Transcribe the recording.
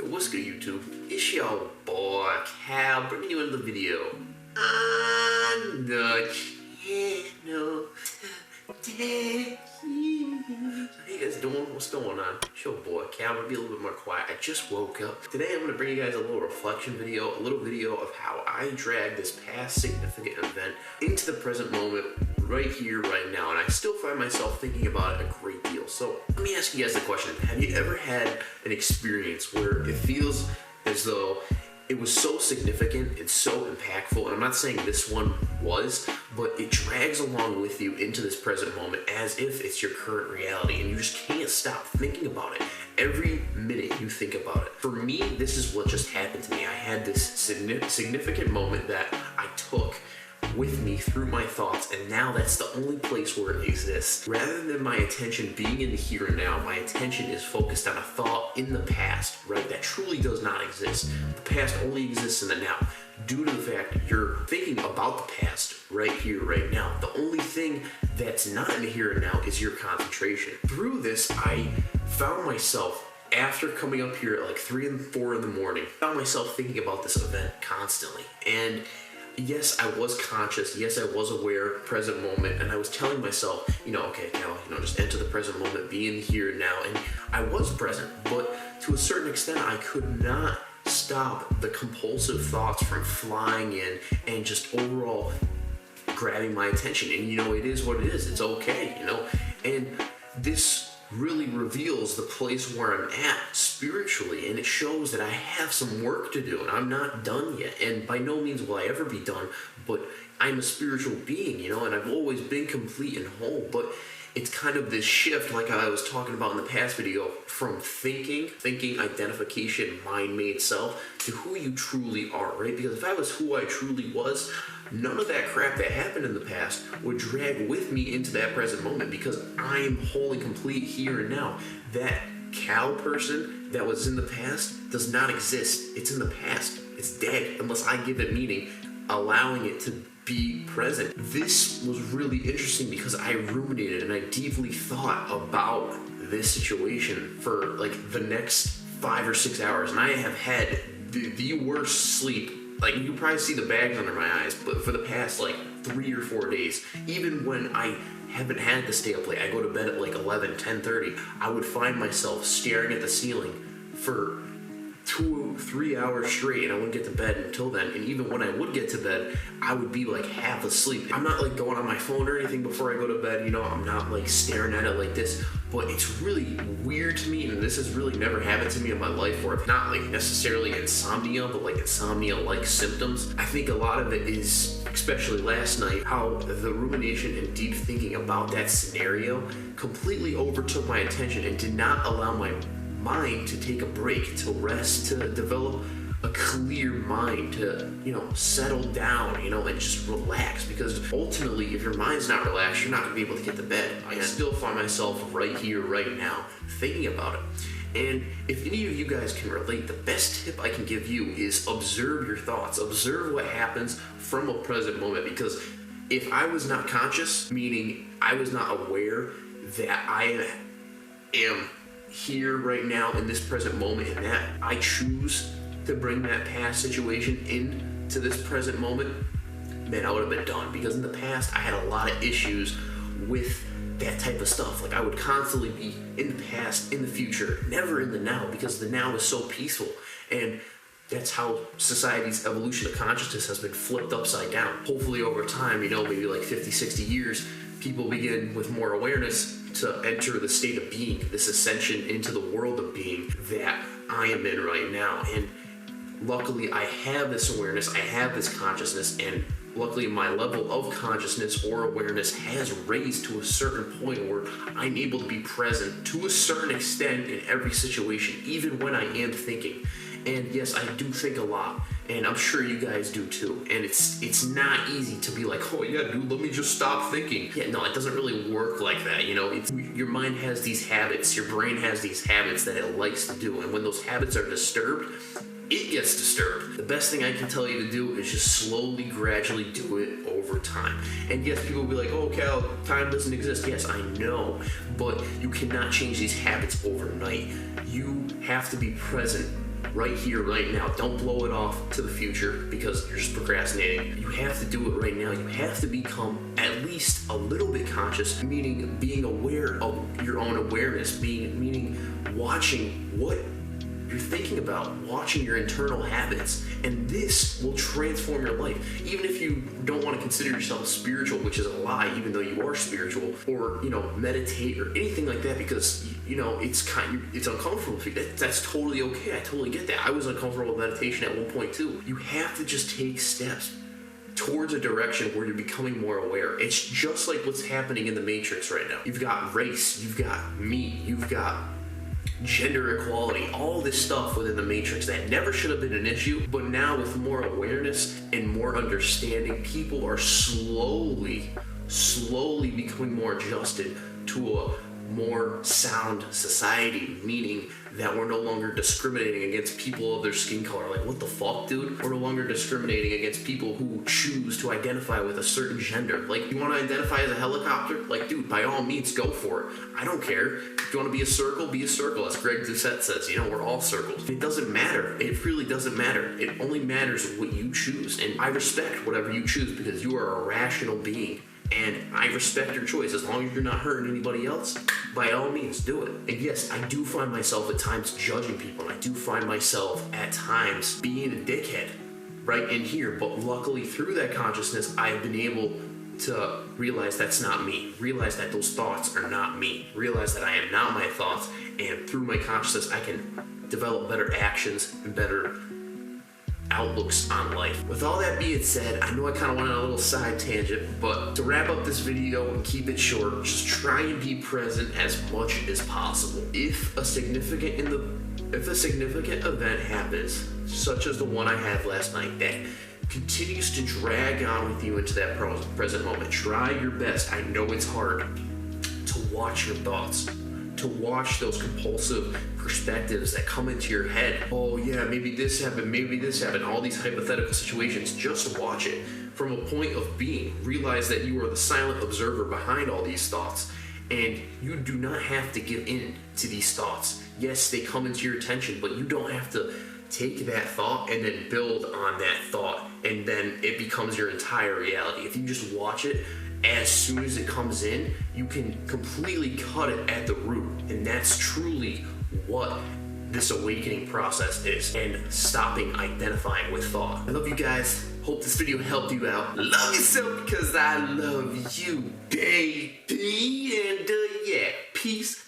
What's good, YouTube? It's your boy Cal bringing you another video on the channel today. How you guys doing? What's going on? It's your boy Cal. I'm gonna be a little bit more quiet. I just woke up. Today I'm gonna bring you guys a little reflection video, a little video of how I dragged this past significant event into the present moment, right here, right now, and I still find myself thinking about it a great deal. So let me ask you guys the question: have you ever had an experience where it feels as though it was so significant, it's so impactful, and I'm not saying this one was, but it drags along with you into this present moment as if it's your current reality, and you just can't stop thinking about it. Every minute you think about it. For me, this is what just happened to me. I had this significant moment that I took with me through my thoughts, and now that's the only place where it exists. Rather than my attention being in the here and now, my attention is focused on a thought in the past, right? That truly does not exist. The past only exists in the now, due to the fact that you're thinking about the past right here, right now. The only thing that's not in the here and now is your concentration. Through this, I found myself, after coming up here at like 3 and 4 in the morning, found myself thinking about this event constantly. And yes, I was conscious. Yes, I was aware, present moment, and I was telling myself, okay, now, just enter the present moment, be in the here and now. And I was present, but to a certain extent, I could not stop the compulsive thoughts from flying in and just overall grabbing my attention. And it is what it is. It's okay, And this really reveals the place where I'm at spiritually, and it shows that I have some work to do and I'm not done yet, and by no means will I ever be done, but I'm a spiritual being, and I've always been complete and whole. But it's kind of this shift, like I was talking about in the past video, from thinking, identification, mind-made self, to who you truly are, right? Because if I was who I truly was, none of that crap that happened in the past would drag with me into that present moment, because I am whole and complete here and now. That Cal person that was in the past does not exist. It's in the past. It's dead unless I give it meaning, allowing it to be present. This was really interesting because I ruminated and I deeply thought about this situation for like the next 5 or 6 hours, and I have had the worst sleep. Like, you can probably see the bags under my eyes, but for the past like 3 or 4 days, even when I haven't had to stay up late, I go to bed at like 11, 10:30, I would find myself staring at the ceiling for 2-3 hours straight, and I wouldn't get to bed until then. And even when I would get to bed, I would be like half asleep. I'm not like going on my phone or anything before I go to bed, I'm not like staring at it like this, but it's really weird to me, and this has really never happened to me in my life, where it's not like necessarily insomnia, but like insomnia-like symptoms. I think a lot of it is, especially last night, how the rumination and deep thinking about that scenario completely overtook my attention and did not allow my mind to take a break, to rest, to develop a clear mind, to settle down, and just relax. Because ultimately, if your mind's not relaxed, you're not going to be able to get to bed. I still find myself right here, right now, thinking about it. And if any of you guys can relate, the best tip I can give you is observe your thoughts. Observe what happens from a present moment. Because if I was not conscious, meaning I was not aware that I am here right now in this present moment, and that I choose to bring that past situation into this present moment, man, I would have been done. Because in the past, I had a lot of issues with that type of stuff. Like, I would constantly be in the past, in the future, never in the now, because the now is so peaceful. And that's how society's evolution of consciousness has been flipped upside down. Hopefully over time, maybe like 50, 60 years, people begin with more awareness to enter the state of being, this ascension into the world of being that I am in right now. And luckily, I have this awareness, I have this consciousness, and luckily my level of consciousness or awareness has raised to a certain point where I'm able to be present to a certain extent in every situation, even when I am thinking. And yes, I do think a lot, and I'm sure you guys do too. And it's not easy to be like, oh yeah, dude, let me just stop thinking. Yeah, no, it doesn't really work like that. Your mind has these habits, your brain has these habits that it likes to do, and when those habits are disturbed, it gets disturbed. The best thing I can tell you to do is just slowly, gradually do it over time. And yes, people will be like, oh, Cal, time doesn't exist. Yes, I know, but you cannot change these habits overnight. You have to be present right here, right now. Don't blow it off to the future because you're just procrastinating. You have to do it right now. You have to become at least a little bit conscious, meaning being aware of your own awareness, meaning watching what you're thinking about, watching your internal habits, and this will transform your life. Even if you don't want to consider yourself spiritual, which is a lie, even though you are spiritual, or meditate or anything like that, because it's uncomfortable. That's totally okay. I totally get that. I was uncomfortable with meditation at one point too. You have to just take steps towards a direction where you're becoming more aware. It's just like what's happening in the Matrix right now. You've got race, you've got meat, you've got gender equality, all this stuff within the Matrix that never should have been an issue, but now with more awareness and more understanding, people are slowly becoming more adjusted to a more sound society, meaning that we're no longer discriminating against people of their skin color. Like, what the fuck, dude? We're no longer discriminating against people who choose to identify with a certain gender. Like, you want to identify as a helicopter? Like, dude, by all means, go for it. I don't care. If you want to be a circle, be a circle. As Greg Doucette says, we're all circles. It doesn't matter. It really doesn't matter. It only matters what you choose. And I respect whatever you choose because you are a rational being. And I respect your choice. As long as you're not hurting anybody else, by all means, do it. And yes, I do find myself at times judging people. And I do find myself at times being a dickhead right in here. But luckily, through that consciousness, I've been able to realize that's not me. Realize that those thoughts are not me. Realize that I am not my thoughts. And through my consciousness, I can develop better actions and better outlooks on life. With all that being said, I know I kind of went on a little side tangent, but to wrap up this video and keep it short, just try and be present as much as possible. If a significant event happens, such as the one I had last night, that continues to drag on with you into that present moment, try your best. I know it's hard to watch your thoughts, to watch those compulsive perspectives that come into your head. Oh yeah, maybe this happened, all these hypothetical situations. Just watch it from a point of being. Realize that you are the silent observer behind all these thoughts, and you do not have to give in to these thoughts. Yes, they come into your attention, but you don't have to take that thought and then build on that thought, and then it becomes your entire reality. If you just watch it, as soon as it comes in, you can completely cut it at the root. And that's truly what this awakening process is, and stopping identifying with thought. I love you guys. Hope this video helped you out. Love yourself because I love you, baby. And yeah, peace.